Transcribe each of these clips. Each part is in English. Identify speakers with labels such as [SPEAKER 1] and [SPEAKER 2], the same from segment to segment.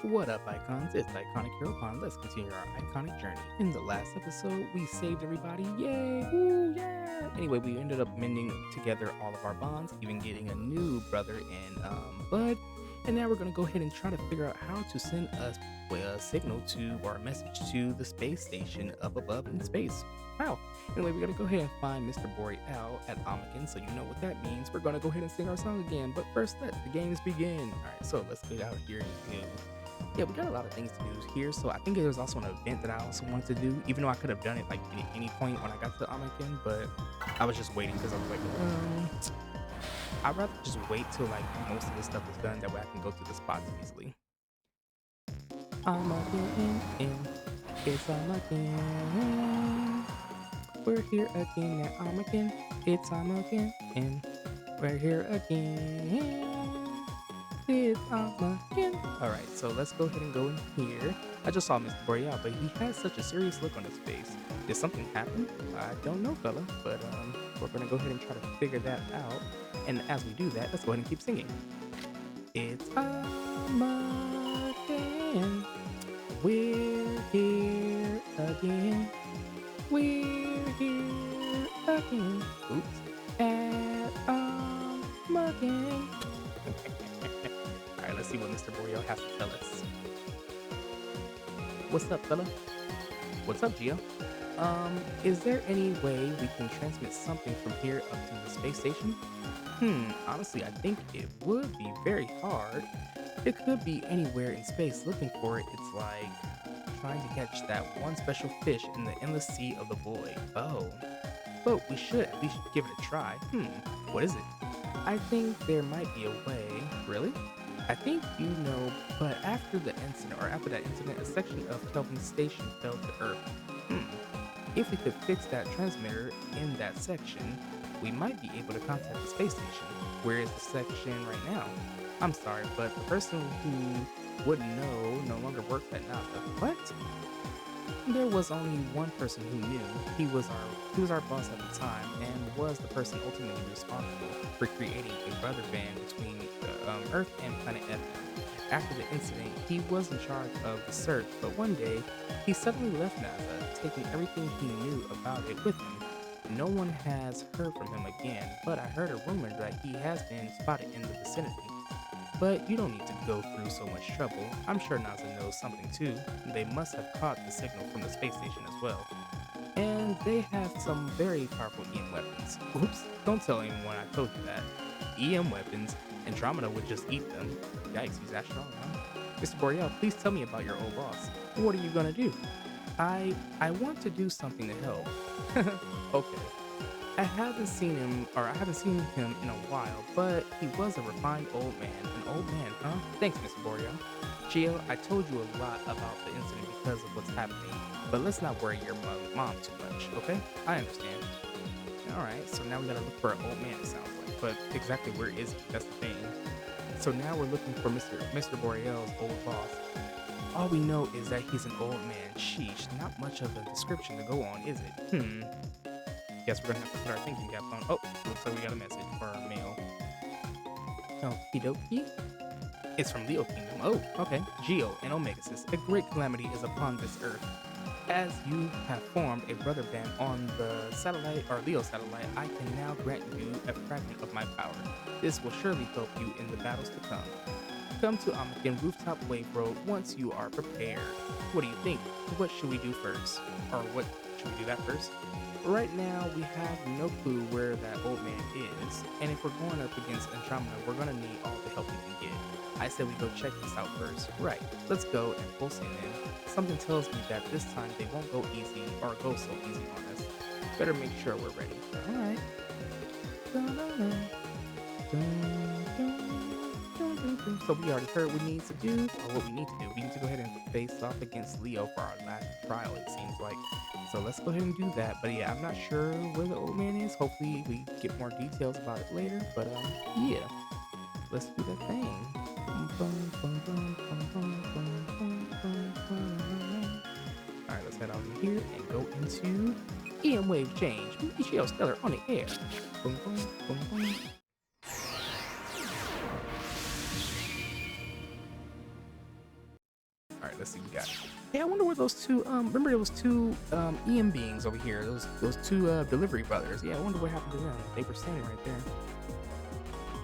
[SPEAKER 1] What up, Icons? It's Eikonicheropon. Let's continue our iconic journey. In the last episode, we saved everybody. Yay! Woo! Yeah! Anyway, we ended up mending together all of our bonds, even getting a new brother in Bud. And now we're going to go ahead and try to figure out how to send a signal to, or a message to, the space station up above in space. Wow. Anyway, we got to go ahead and find Mr. Boreal at Omega, so you know what that means. We're going to go ahead and sing our song again, but first let the games begin. Alright, so let's get out here and yeah, we got a lot of things to do here, so I think there's also an event that I also wanted to do, even though I could have done it like at any point when I got to Omega, but I was just waiting because I was like, I'd rather just wait till like most of the stuff is done, that way I can go to the spots easily. Omega, it's Omega. We're here again at Omega. It's Omega, and we're here again. It's Omega. Alright, so let's go ahead and go in here. I just saw Mr. Boreal, but he has such a serious look on his face. Did something happen? I don't know, fella, but we're gonna go ahead and try to figure that out. And as we do that, let's go ahead and keep singing. It's Omega. We're here again. We're here again. Oops. At Omega. Alright, let's see what Mr. Boreal has to tell us. What's up, fella? What's up, Geo? Is there any way we can transmit something from here up to the space station? Honestly, I think it would be very hard. It could be anywhere in space. Looking for it, it's like trying to catch that one special fish in the endless sea of the void. Oh. But we should at least give it a try. What is it? I think there might be a way. Really? I think you know, but after that incident, a section of Kelvin's station fell to Earth. If we could fix that transmitter in that section, we might be able to contact the space station. Where is the section right now? I'm sorry, but the person who would know no longer works at NASA. What? There was only one person who knew. He was our boss at the time, and was the person ultimately responsible for creating a brother band between Earth and planet F. After the incident, he was in charge of the search, but one day, he suddenly left NASA, taking everything he knew about it with him. No one has heard from him again, but I heard a rumor that he has been spotted in the vicinity. But you don't need to go through so much trouble. I'm sure NASA knows something too. They must have caught the signal from the space station as well. And they have some very powerful EM weapons. Oops, don't tell anyone I told you that. EM weapons, Andromeda would just eat them. Yikes, he's that strong, huh? Mr. Boreal, please tell me about your old boss. What are you gonna do? I want to do something to help. Okay. I haven't seen him in a while, but he was a refined old man. An old man, huh? Thanks, Mr. Boreal. Gio, I told you a lot about the incident because of what's happening, but let's not worry your mom too much, okay? I understand. Alright, so now we gotta look for an old man, it sounds like. But exactly where is he? That's the thing. So now we're looking for Mr. Boreal's old boss. All we know is that he's an old man. Sheesh, not much of a description to go on, is it? Guess we're gonna have to put our thinking caps on. Oh, looks like we got a message for our mail. Okie dokie. It's from Leo Kingdom. Oh, okay. Geo and Omega-Xis, a great calamity is upon this earth. As you have formed a brother band on the satellite, or Leo satellite, I can now grant you a fragment of my power. This will surely help you in the battles to come. Come to Omega Rooftop Wave Road once you are prepared. What do you think? What should we do first? Or what should we do that first? Right now, we have no clue where that old man is, and if we're going up against Andromeda, we're gonna need all the help we can get. I said we go check this out first. Right, let's go and full send in. Something tells me that this time they won't go easy, or go so easy on us. Better make sure we're ready. Alright. So we already heard what we need to do, or what we need to do. We need to go ahead and face off against Leo for our last trial, it seems like. So let's go ahead and do that. But yeah, I'm not sure where the old man is. Hopefully we get more details about it later. But yeah, let's do that thing. Alright, let's head out of here and go into EM wave change. Michelle Stellar on the air. Boom, boom, boom, boom. All right, let's see what we got. Hey, I wonder where those two. Remember those two EM beings over here? Those two delivery brothers. Yeah, I wonder what happened to them. They were standing right there.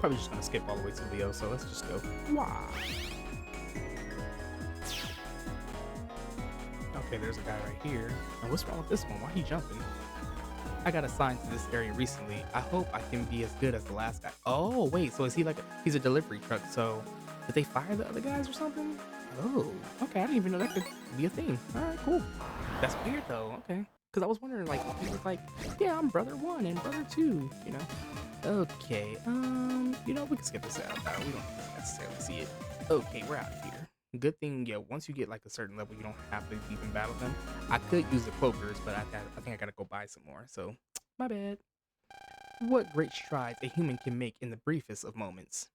[SPEAKER 1] Probably just gonna skip all the way to Leo, so let's just go. Wow. Okay, there's a guy right here. And what's wrong with this one? Why he jumping? I got assigned to this area recently. I hope I can be as good as the last guy. Oh, wait, so is he like he's a delivery truck, so did they fire the other guys or something? Oh, okay, I didn't even know that could be a thing. All right, cool. That's weird though, okay. Because I was wondering, like, he was like, yeah, I'm brother 1 and brother 2, you know? Okay, you know, we can skip this out. We don't necessarily see it. Okay, we're out of here. Good thing, yeah, once you get like a certain level, you don't have to even battle them. I could use the cloakers, but I think I gotta go buy some more, so my bad. What great strides a human can make in the briefest of moments.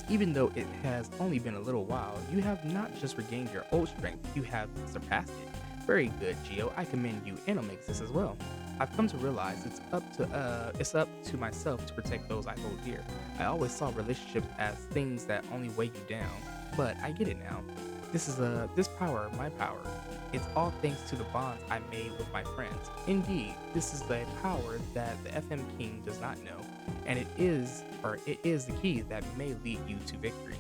[SPEAKER 1] Even though it has only been a little while, you have not just regained your old strength, you have surpassed it. Very good, Geo. I commend you and Omega-Xis as well. I've come to realize it's up to myself to protect those I hold dear. I always saw relationships as things that only weigh you down, but I get it now. This power, my power. It's all thanks to the bonds I made with my friends. Indeed, this is the power that the FM King does not know, and it is the key that may lead you to victory.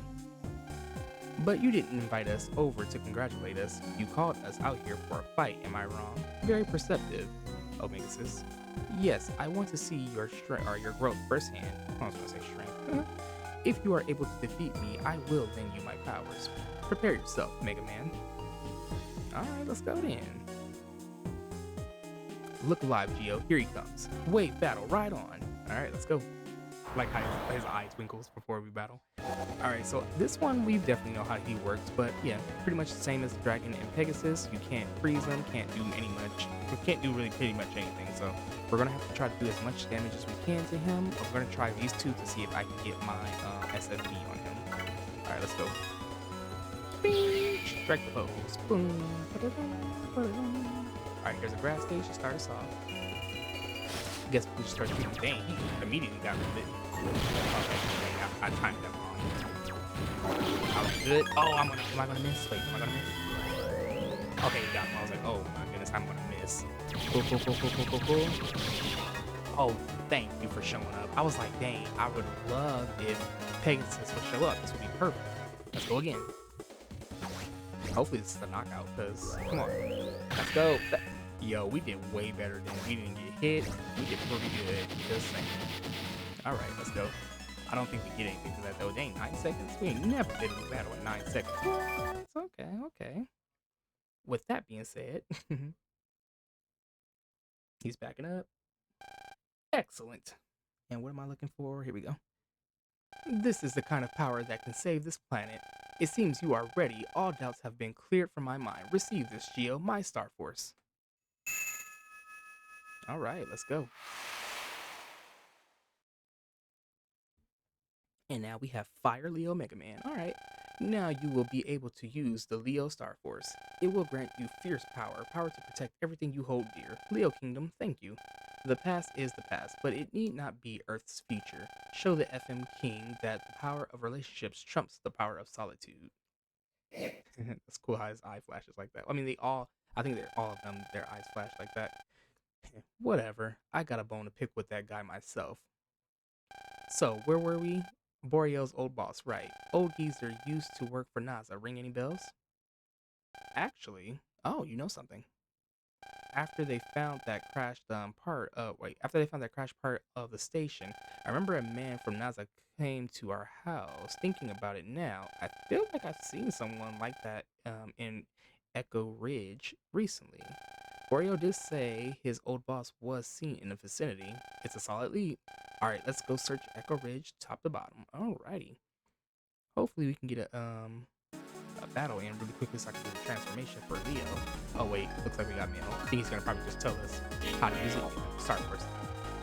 [SPEAKER 1] But you didn't invite us over to congratulate us. You called us out here for a fight, am I wrong? Very perceptive, Omega-Xis. Yes, I want to see your strength or your growth firsthand. I was gonna say strength. If you are able to defeat me, I will lend you my powers. Prepare yourself, Mega Man. Alright, let's go then. Look alive, Geo. Here he comes. Wave battle, right on. Alright, let's go. Like how his eye twinkles before we battle. Alright, so this one we definitely know how he works, but yeah, pretty much the same as Dragon and Pegasus. You can't freeze them, can't do really pretty much anything. So we're gonna have to try to do as much damage as we can to him. We're gonna try these two to see if I can get my SFB on him. Alright, let's go. Strike the pose. Boom. Alright, here's a grass stage to start us off. Guess we just start shooting. Dang, he immediately got rid of it. I timed that wrong. I was good. Oh, am I gonna miss? Wait, am I gonna miss? Okay, he got him. I was like, oh my goodness, I'm gonna miss. Cool. Oh, thank you for showing up. I was like, dang, I would love if Pegasus would show up. This would be perfect. Let's go again. Hopefully this is a knockout, because, come on. Let's go. Yo, we did way better than we didn't get hit. We did pretty good. Just saying. Alright, let's go. I don't think we get anything for that, though. Dang, 9 seconds? We ain't never did a battle in 9 seconds. Okay. With that being said, he's backing up. Excellent. And what am I looking for? Here we go. This is the kind of power that can save this planet. It seems you are ready. All doubts have been cleared from my mind. Receive this, Geo, my Starforce. Alright, let's go. And now we have Fire Leo Mega Man. Alright, now you will be able to use the Leo Starforce. It will grant you fierce power to protect everything you hold dear. Leo Kingdom, thank you. The past is the past, but it need not be Earth's future. Show the FM King that the power of relationships trumps the power of solitude. That's cool how his eye flashes like that. I mean, I think all of them, their eyes flash like that. Whatever, I got a bone to pick with that guy myself. So, where were we? Boreal's old boss, right. Old geezer used to work for NASA. Ring any bells? Actually, oh, you know something. After they found that crashed part of the station, I remember a man from NASA came to our house. Thinking about it now, I feel like I've seen someone like that in Echo Ridge recently. Boreal did say his old boss was seen in the vicinity. It's a solid lead. Alright, let's go search Echo Ridge top to bottom. Alrighty. Hopefully we can get a battle in really quickly so I can do the transformation for Leo. Oh wait, looks like we got mail. I think he's gonna probably just tell us how to use it. Start first.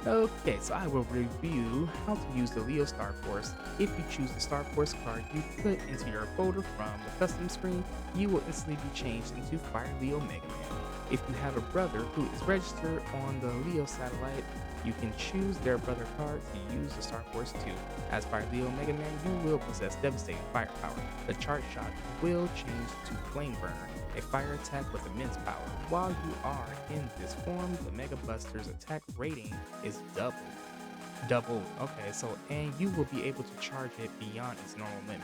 [SPEAKER 1] Okay, so I will review how to use the Leo Starforce. If you choose the Starforce card you put into your folder from the custom screen, you will instantly be changed into Fire Leo Mega Man. If you have a brother who is registered on the Leo satellite, You can choose their brother card to use the Starforce 2. As Fire Leo Mega Man, you will possess devastating firepower. The charge shot will change to Flame Burner, a fire attack with immense power. While you are in this form, the Mega Buster's attack rating is doubled. Okay, so and you will be able to charge it beyond its normal limit.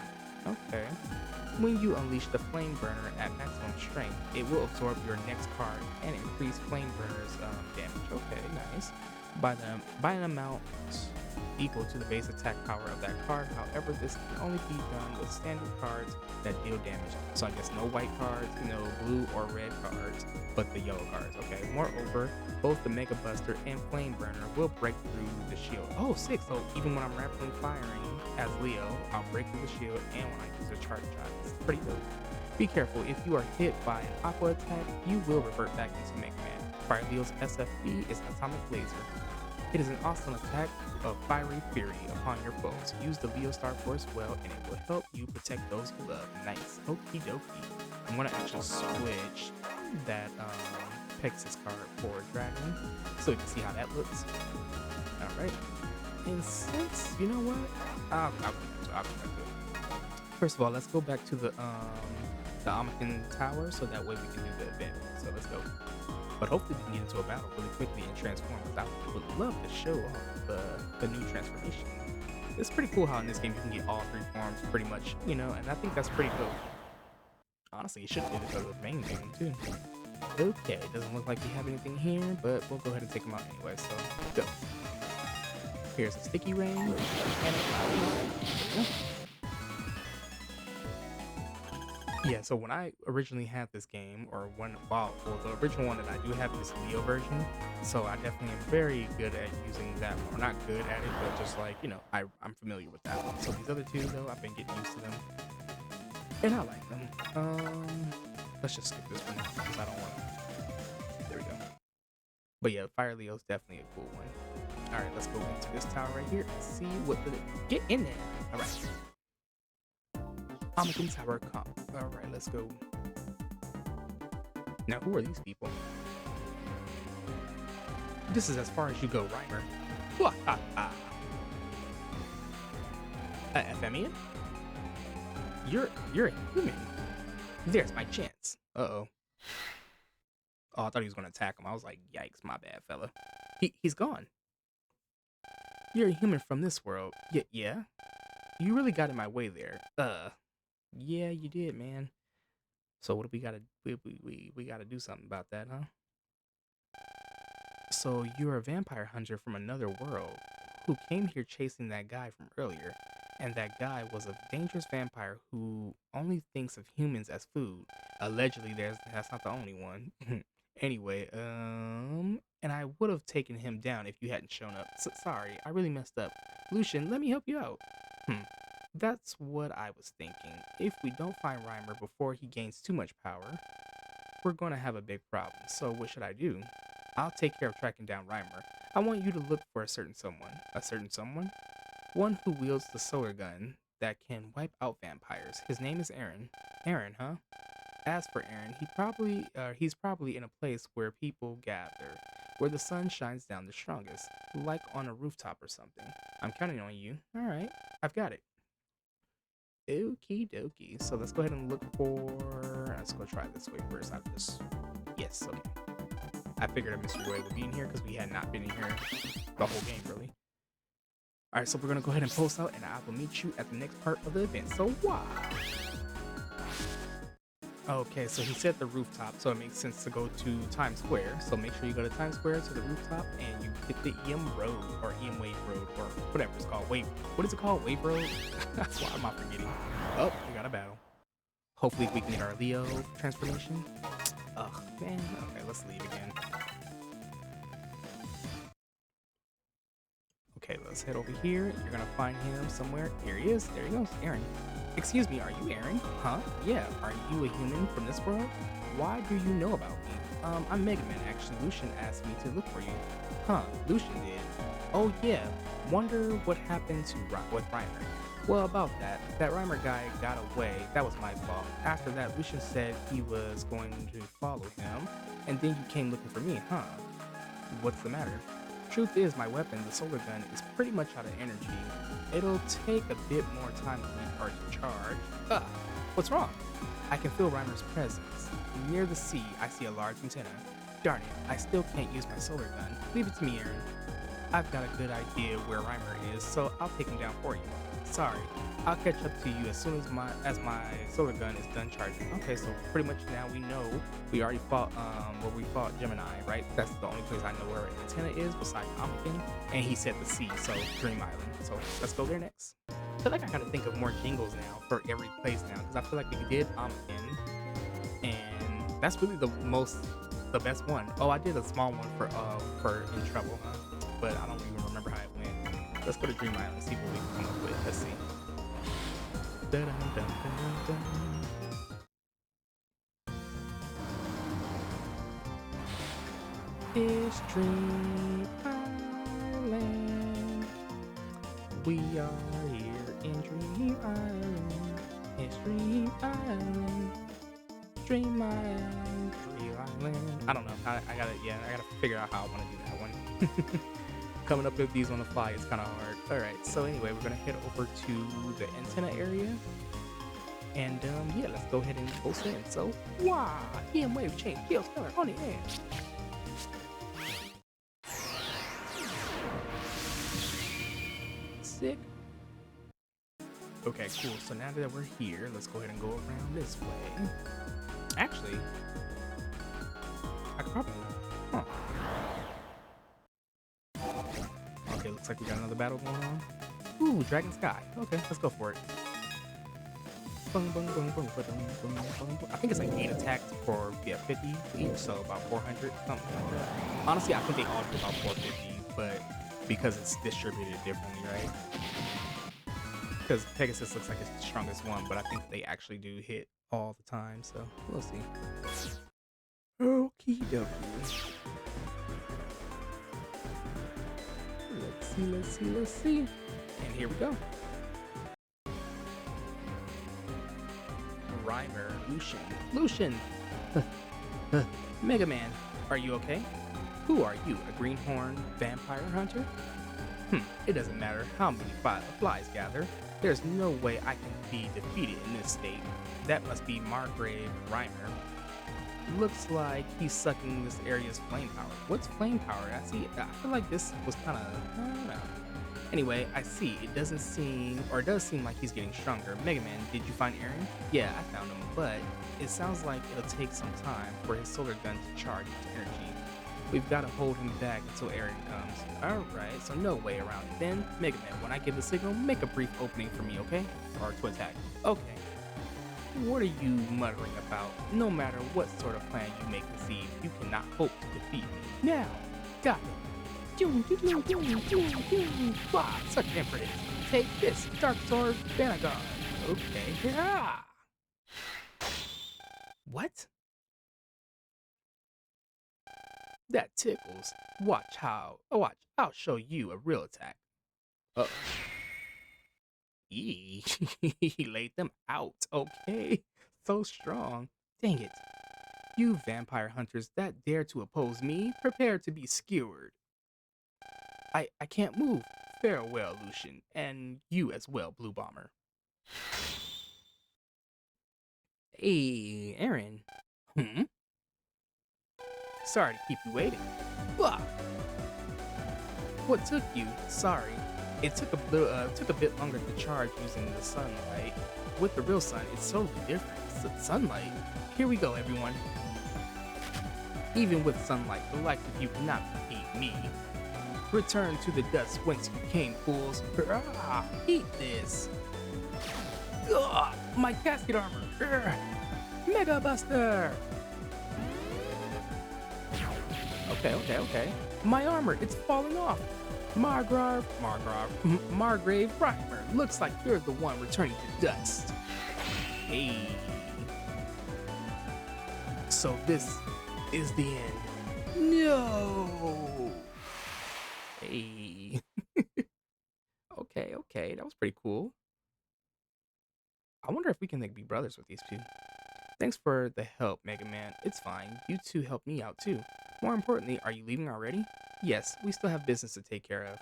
[SPEAKER 1] Okay. When you unleash the Flame Burner at maximum strength, it will absorb your next card and increase Flame Burner's damage. Okay, nice. By an amount equal to the base attack power of that card. However, this can only be done with standard cards that deal damage. So I guess no white cards, no blue or red cards, but the yellow cards. Okay. Moreover, both the Mega Buster and Flame Burner will break through the shield. Oh, sick. So even when I'm rapidly firing as Leo, I'll break through the shield, and when I use a charge shot, it's pretty dope. Be careful, if you are hit by an aqua attack, you will revert back into Mega Man. Fire Leo's SFB is Atomic Laser. It is an awesome attack of fiery fury upon your foes. Use the Leo Starforce well, and it will help you protect those you love. Nice. Okie dokie. I'm gonna actually switch that Pegasus card for Dragon, so we can see how that looks. Alright. And since, you know what? I'll come back to it. First of all, let's go back to the Omega Tower, so that way we can do the event. So let's go. But hopefully we can get into a battle really quickly and transform. I would love to show off the new transformation. It's pretty cool how in this game you can get all three forms pretty much, you know, and I think that's pretty cool. Honestly, it should do it to the main game too. Okay, it doesn't look like we have anything here, but we'll go ahead and take them out anyway, so go. Here's a sticky rain and a cloud. Yeah, so when I originally had this game, or the original one that I do have is Leo version, so I definitely am very good at using that, or not good at it, but just like, you know, I'm familiar with that one. So these other two, though, I've been getting used to them, and I like them. Let's just skip this one, because I don't want to. There we go. But yeah, Fire Leo's definitely a cool one. Alright, let's go into this tower right here and see what get in there. Alright. Omega Tower comp. Alright, let's go. Now, who are these people? This is as far as you go, Reimer. Ephemian? You're a human. There's my chance. Uh-oh. Oh, I thought he was gonna attack him. I was like, yikes, my bad, fella. He's gone. You're a human from this world. Yeah? You really got in my way there. Yeah, you did, man. So what do we gotta we gotta do something about that, huh? So you're a vampire hunter from another world who came here chasing that guy from earlier, and that guy was a dangerous vampire who only thinks of humans as food. Allegedly, that's not the only one. Anyway, and I would have taken him down if you hadn't shown up. Sorry, I really messed up. Lucian, let me help you out. That's what I was thinking. If we don't find Reimer before he gains too much power, we're gonna have a big problem. So what should I do? I'll take care of tracking down Reimer. I want you to look for a certain someone. A certain someone? One who wields the solar gun that can wipe out vampires. His name is Aaron. Aaron, huh? As for Aaron, he's probably in a place where people gather, where the sun shines down the strongest, like on a rooftop or something. I'm counting on you. Alright, I've got it. Okie dokie. So let's go ahead and look for. Let's go try this way first. Yes, okay. I figured a mystery way would be in here because we had not been in here the whole game, really. Alright, so we're gonna go ahead and post out, and I will meet you at the next part of the event. So, wow. Okay, so he said the rooftop, so it makes sense to go to Times Square. So make sure you go to Times Square to the rooftop and you hit the EM Road or EM Wave Road or whatever it's called. What is it called? Wave Road? That's why I'm not forgetting. Oh, we got a battle. Hopefully we can get our Leo transformation. Ugh, man. Okay, let's leave again. Okay, let's head over here. You're gonna find him somewhere. Here he is. There he goes. Aaron. Excuse me, are you Aaron? Huh? Yeah, are you a human from this world? Why do you know about me? I'm Mega Man, actually. Lucian asked me to look for you. Huh, Lucian did. Oh yeah, wonder what happened to with Reimer. Well, about that Reimer guy got away. That was my fault. After that, Lucian said he was going to follow him, and then you came looking for me, huh? What's the matter? Truth is, my weapon, the solar gun, is pretty much out of energy. It'll take a bit more time for me to charge. What's wrong? I can feel Reimer's presence. Near the sea, I see a large antenna. Darn it, I still can't use my solar gun. Leave it to me, Aaron. I've got a good idea where Reimer is, so I'll take him down for you. Sorry, I'll catch up to you as soon as my solar gun is done charging. Okay, so pretty much now we know we already fought where we fought Gemini, right? That's the only place I know where an antenna is besides Omega, and he said the sea, so Dream Island. So let's go there next. I feel like I gotta think of more jingles now for every place now, because I feel like we did Omega, and that's really the best one. Oh, I did a small one for In Trouble, huh? But I don't even remember how it went. Let's go to Dream Island and see what we can come up with. Let's see. Dun, dun, dun, dun, dun. It's Dream Island. We are here in Dream Island. It's Dream Island. Dream Island. Dream Island. I don't know. I gotta figure out how I want to do that one. Coming up with these on the fly is kind of hard. Alright, so anyway, we're gonna head over to the antenna area. And yeah, let's go ahead and post in. So, wow, EM wave change, kill stellar on the air. Sick. Okay, cool. So now that we're here, let's go ahead and go around this way. Actually, I could probably. Huh. Okay, looks like we got another battle going on. Ooh, Dragon Sky. Okay, let's go for it. Boom, boom, boom, boom, boom, boom, boom, boom. I think it's like 8 attacks for 50 each, so about 400, something like that. Honestly, I think they all do about 450, but because it's distributed differently, right? Because Pegasus looks like it's the strongest one, but I think they actually do hit all the time, so we'll see. Okie dokie. Let's see. And here we go. Reimer, Lucian. Mega Man, are you okay? Who are you, a greenhorn vampire hunter? It doesn't matter how many flies gather. There's no way I can be defeated in this state. That must be Margrave Reimer. Looks like he's sucking this area's flame power. What's flame power? I feel like this was kind of, I don't know. Anyway, I see. It does seem like he's getting stronger. Mega Man, did you find Aaron? Yeah, I found him, but it sounds like it'll take some time for his solar gun to charge into energy. We've got to hold him back until Aaron comes. Alright, so no way around it then. Mega Man, when I give the signal, make a brief opening for me, okay? Or to attack. Okay. What are you muttering about? No matter what sort of plan you make this eve, you cannot hope to defeat me. Now, got it. Wow, such impudence. Take this, Dark Sword Vanguard. Okay, yeah. What? That tickles. Watch, I'll show you a real attack. Uh-oh. He laid them out, okay? So strong. Dang it. You vampire hunters that dare to oppose me, prepare to be skewered. I can't move. Farewell, Lucian, and you as well, Blue Bomber. Hey, Aaron. Sorry to keep you waiting. Blah. What took you? Sorry. It took a bit longer to charge using the sunlight. With the real sun, it's totally different. Sunlight. Here we go, everyone. Even with sunlight, the likes of you cannot defeat me. Return to the dust whence you came, fools. Hurrah! Eat this. Ugh, my casket armor. Urgh. Mega Buster. Okay. My armor, it's falling off. Margrave Reimer. Looks like you're the one returning to dust. Hey. So this is the end. No. Hey. Okay. That was pretty cool. I wonder if we can be brothers with these two. Thanks for the help, Mega Man. It's fine. You two helped me out too. More importantly, are you leaving already? Yes, we still have business to take care of.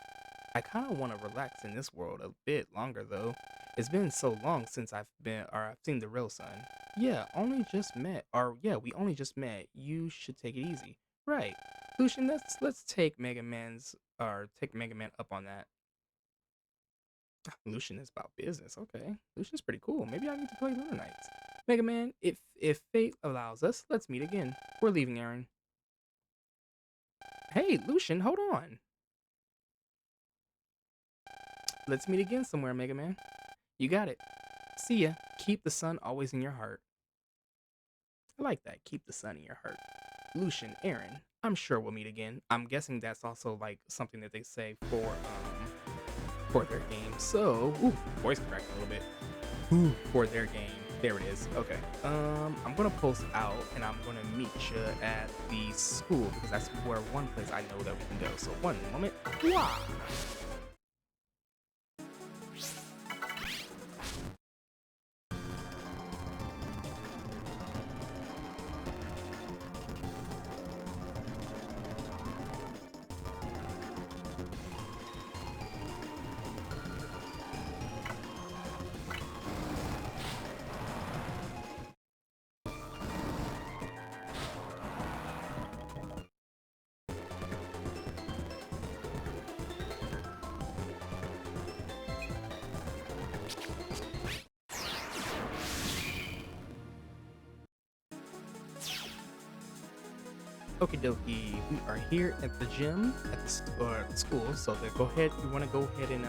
[SPEAKER 1] I kind of want to relax in this world a bit longer though. It's been so long since I've seen the real sun. Yeah, only just met. Or yeah, we only just met. You should take it easy. Right. Lucian, let's take Mega Man up on that. Lucian is about business. Okay. Lucian's pretty cool. Maybe I need to play Lunar Nights. Mega Man, if fate allows us, let's meet again. We're leaving, Aaron. Hey, Lucian, hold on. Let's meet again somewhere, Mega Man. You got it. See ya. Keep the sun always in your heart. I like that. Keep the sun in your heart. Lucian, Aaron, I'm sure we'll meet again. I'm guessing that's also like something that they say for their game. So, ooh, voice cracked a little bit. Ooh, for their game. There it is. Okay. I'm gonna post out and I'm gonna meet you at the school because that's where one place I know that we can go. So one moment. Wow. Okie dokie, we are here at the gym at the school. So go ahead. You want to go ahead and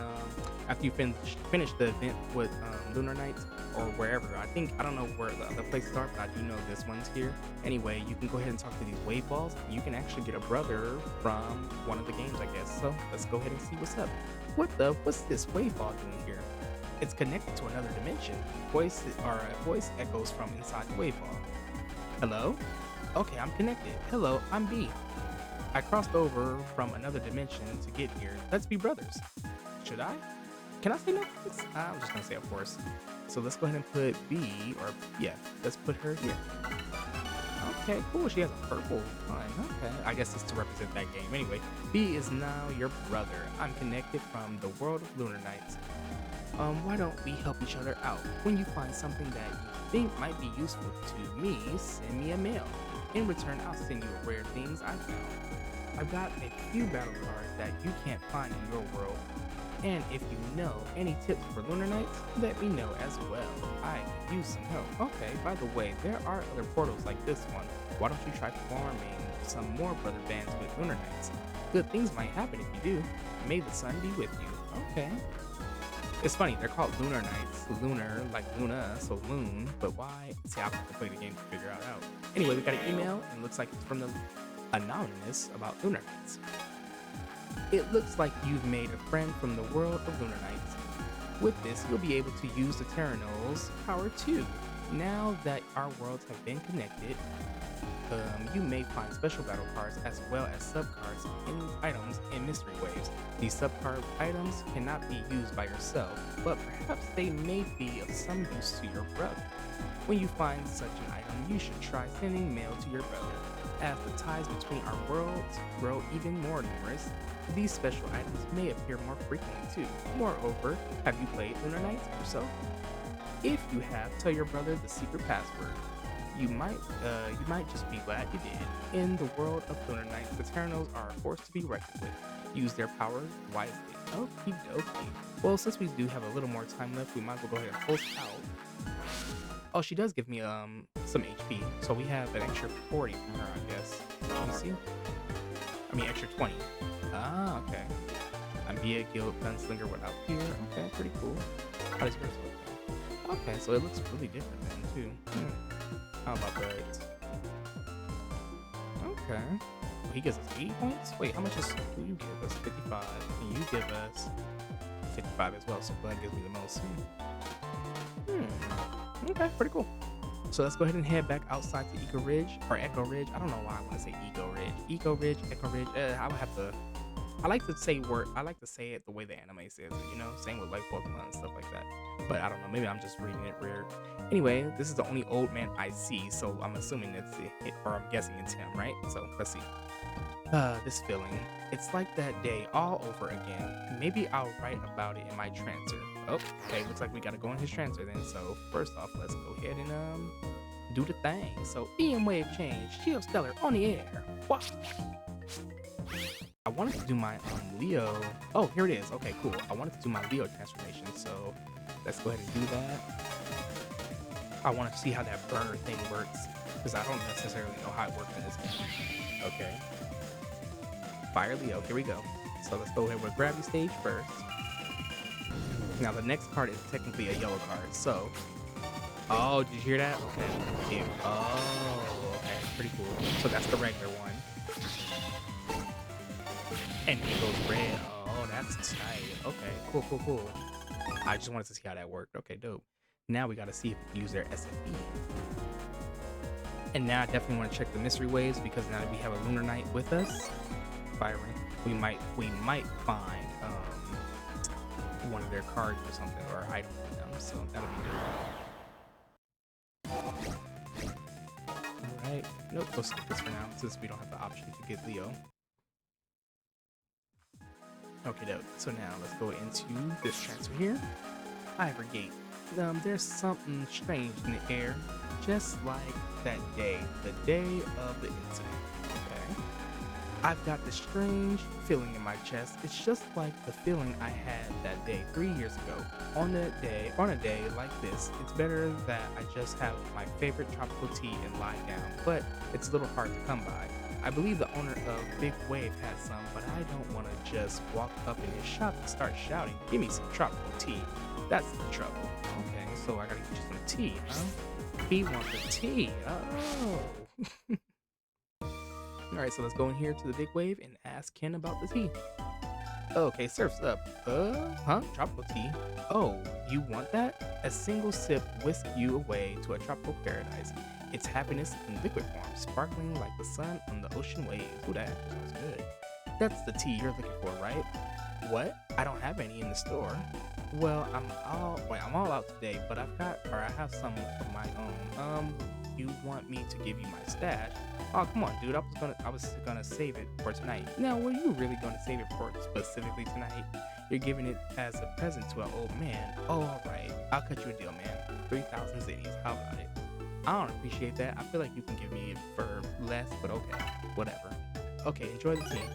[SPEAKER 1] after you finish the event with Lunar Nights or wherever. I don't know where the other places are, but I do know this one's here. Anyway, you can go ahead and talk to these wave balls. You can actually get a brother from one of the games, I guess. So let's go ahead and see what's up. What's this wave ball doing here? It's connected to another dimension. Voice echoes from inside the wave ball. Hello? Okay, I'm connected. Hello, I'm B. I crossed over from another dimension to get here. Let's be brothers. Should I? Can I say no? I'm just gonna say of course. So let's go ahead and put B, or yeah, let's put her here. Okay, cool. She has a purple one. Okay, I guess it's to represent that game. Anyway, B is now your brother. I'm connected from the world of Lunar Nights. Why don't we help each other out? When you find something that you think might be useful to me, send me a mail. In return, I'll send you rare things I found. I've got a few battle cards that you can't find in your world. And if you know any tips for Lunar Nights, let me know as well. I could use some help. Okay, by the way, there are other portals like this one. Why don't you try forming some more brother bands with Lunar Nights? Good things might happen if you do. May the sun be with you. Okay. It's funny, they're called Lunar Nights. Lunar, like Luna, so moon. But why? See, I have to play the game to figure it out. Anyway, we got an email, and it looks like it's from the Anonymous about Lunar Nights. It looks like you've made a friend from the world of Lunar Nights. With this, you'll be able to use the Terranol's power too. Now that our worlds have been connected, you may find special battle cards as well as sub-cards and items in mystery waves. These sub-card items cannot be used by yourself, but perhaps they may be of some use to your brother. When you find such an item, you should try sending mail to your brother. As the ties between our worlds grow even more numerous, these special items may appear more frequently too. Moreover, have you played Lunar Nights yourself? If you have, tell your brother the secret password. You might just be glad you did. In the world of Lunar Nights, the Terranals are a force to be reckoned with. Use their power wisely. Okie dokie. Well, since we do have a little more time left, we might as well go ahead and post out. Oh, she does give me some HP, so we have an extra 40 from her, I guess. Let me see. I mean, extra 20. Ah, okay. I'm via Guild Gunslinger without fear. Okay, pretty cool. How does yours look? Okay, so it looks really different then too. How about that? Okay. He gives us 80 points? Wait, how much will you give us? 55. And you give us 55 as well, so Glenn gives me the most. Okay, pretty cool. So let's go ahead and head back outside to Echo Ridge, or Echo Ridge. I don't know why I want to say Echo Ridge. Echo Ridge, Echo Ridge. I like to say it the way the anime says it, you know? Same with like Pokemon and stuff like that. but I don't know. Maybe I'm just reading it weird. Anyway, this is the only old man I see, so I'm assuming it's it, or I'm guessing it's him, right? So let's see. This feeling. It's like that day all over again. Maybe I'll write about it in my transfer. Oh, okay. Looks like we gotta go in his transfer then. So first off, let's go ahead and do the thing. So EM wave change, Shield Stellar on the air. Wow. I wanted to do my Leo. Oh, here it is. Okay, cool. I wanted to do my Leo transformation, so let's go ahead and do that. I want to see how that bird thing works because I don't necessarily know how it works in this game. Okay. Fire Leo. Here we go. So let's go ahead with Gravity Stage first. Now the next card is technically a yellow card. So, oh, did you hear that? Okay. Ew. Oh, okay. Pretty cool. So that's the regular one. And it goes red. Oh, that's tight. Okay, cool. I just wanted to see how that worked. Okay, dope. Now we gotta see if we can use their SFE. And now I definitely want to check the mystery waves because now that we have a Lunar Knight with us, firing, we might find one of their cards or something or item with them. So that'll be good. Alright. Nope, we'll skip this for now since we don't have the option to get Leo. Okay, dope. So now let's go into this transfer here. Ivor Gate. There's something strange in the air, just like that day, the day of the incident. Okay. I've got this strange feeling in my chest. It's just like the feeling I had that day 3 years ago. On a day like this, it's better that I just have my favorite tropical tea and lie down, but it's a little hard to come by. I believe the owner of Big Wave has some, but I don't want to just walk up in his shop and start shouting, "Give me some tropical tea." That's the trouble. Okay, so I gotta get you some tea, huh? He wants the tea. Oh. Alright, so let's go in here to the Big Wave and ask Ken about the tea. Okay, surf's up. Tropical tea? Oh, you want that? A single sip whisks you away to a tropical paradise. It's happiness in liquid form, sparkling like the sun on the ocean waves. Ooh, that sounds good. That's the tea you're looking for, right? What? I don't have any in the store. Well, I'm all out today, but I have some of my own. You want me to give you my stash? Oh, come on, dude. I was gonna save it for tonight. Now, were you really gonna save it for specifically tonight? You're giving it as a present to an old man. Oh, alright. I'll cut you a deal, man. 3,000 zitties. How about it? I don't appreciate that. I feel like you can give me it for less, but okay. Whatever. Okay, enjoy the tea.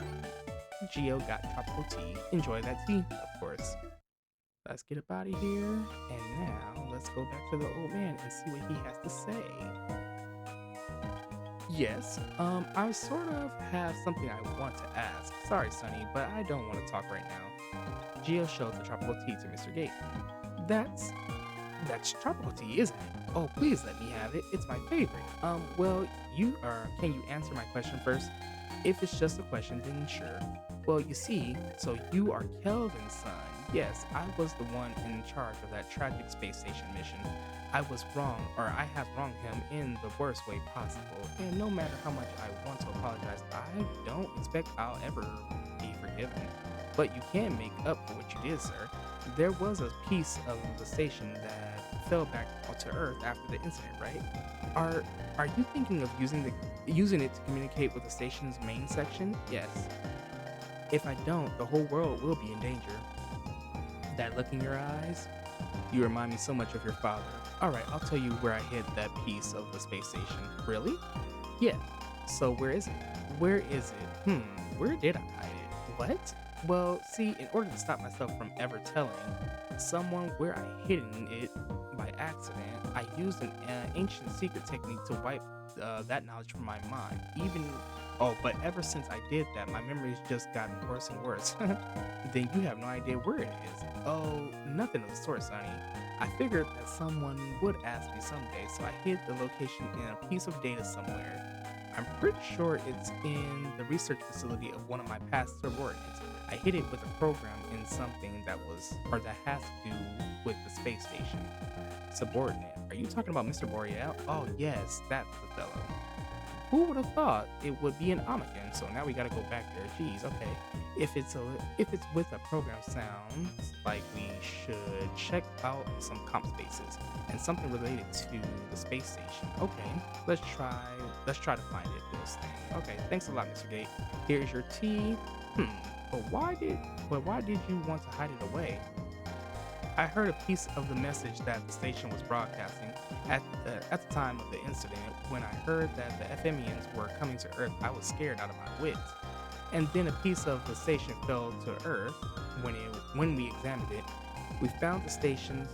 [SPEAKER 1] Geo got tropical tea. Enjoy that tea, of course. Let's get up out of here. And now, let's go back to the old man and see what he has to say. Yes, I sort of have something I want to ask. Sorry, Sonny, but I don't want to talk right now. Geo showed the tropical tea to Mr. Gate. That's tropical tea, isn't it? Oh, please let me have it. It's my favorite. Well, can you answer my question first? If it's just a question, then sure. Well, you see, so you are Kelvin's son. Yes, I was the one in charge of that tragic space station mission. I have wronged him in the worst way possible, and no matter how much I want to apologize, I don't expect I'll ever be forgiven. But you can make up for what you did, sir. There was a piece of the station that fell back to Earth after the incident, right? Are you thinking of using it to communicate with the station's main section? Yes. If I don't, the whole world will be in danger. That look in your eyes? You remind me so much of your father. Alright, I'll tell you where I hid that piece of the space station. Really? Yeah. So where is it? Where is it? Where did I hide it? What? Well, see, in order to stop myself from ever telling someone where I hidden it by accident, I used an ancient secret technique to wipe that knowledge from my mind. But ever since I did that, my memory's just gotten worse and worse. Then you have no idea where it is. Oh, nothing of the sort, Sonny. I figured that someone would ask me someday, so I hid the location in a piece of data somewhere. I'm pretty sure it's in the research facility of one of my past subordinates. I hid it with a program in something that has to do with the space station. Subordinate. Are you talking about Mr. Boreal? Oh yes, that's the fellow. Who would have thought it would be an Omega-Xis? So now we gotta go back there. Geez, okay. If it's with a program sounds like we should check out some comp spaces and something related to the space station. Okay, let's try to find it. This thing. Okay, thanks a lot, Mr. Gate. Here's your tea. But why did you want to hide it away? I heard a piece of the message that the station was broadcasting at the time of the incident. When I heard that the FMENs were coming to Earth, I was scared out of my wits. And then a piece of the station fell to Earth. When we examined it, we found the station's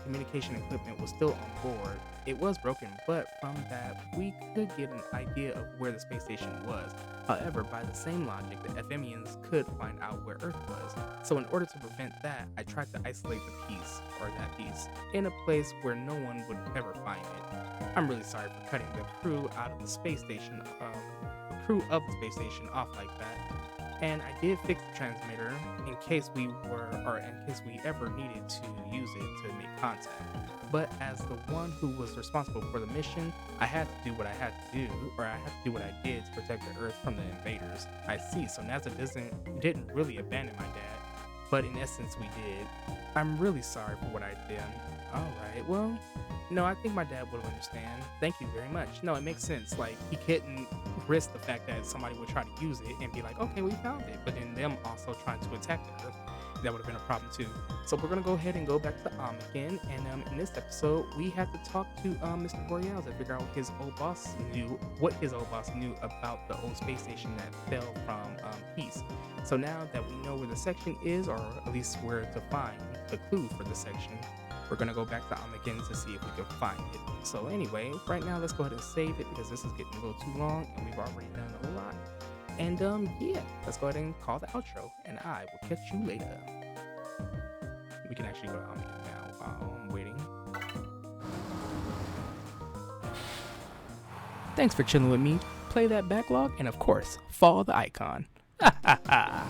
[SPEAKER 1] communication equipment was still on board. It was broken, but from that we could get an idea of where the space station was. However, by the same logic, the FMENs could find out where Earth was. So in order to prevent that, I tried to isolate that piece, in a place where no one would ever find it. I'm really sorry for cutting the crew of the space station off like that. And I did fix the transmitter in case we ever needed to use it to make contact. But as the one who was responsible for the mission, I had to do what I did to protect the Earth from the invaders. I see, so NASA didn't really abandon my dad, but in essence we did. I'm really sorry for what I did. Alright, well, no, I think my dad would understand. Thank you very much. No, it makes sense. Like, he couldn't risk the fact that somebody would try to use it and be like, okay, we found it. But then them also trying to attack the Earth, that would have been a problem too. So we're going to go ahead and go back to Omega, and in this episode, we have to talk to Mr. Boreals and figure out what his old boss knew about the old space station that fell from Peace. So now that we know where the section is, or at least where to find the clue for the section, we're going to go back to Omega to see if we can find it. So anyway, right now let's go ahead and save it because this is getting a little too long and we've already done a lot. And yeah, let's go ahead and call the outro, and I will catch you later. We can actually go to Omega now while I'm waiting. Thanks for chilling with me. Play that backlog, and of course, follow the icon. Ha ha ha!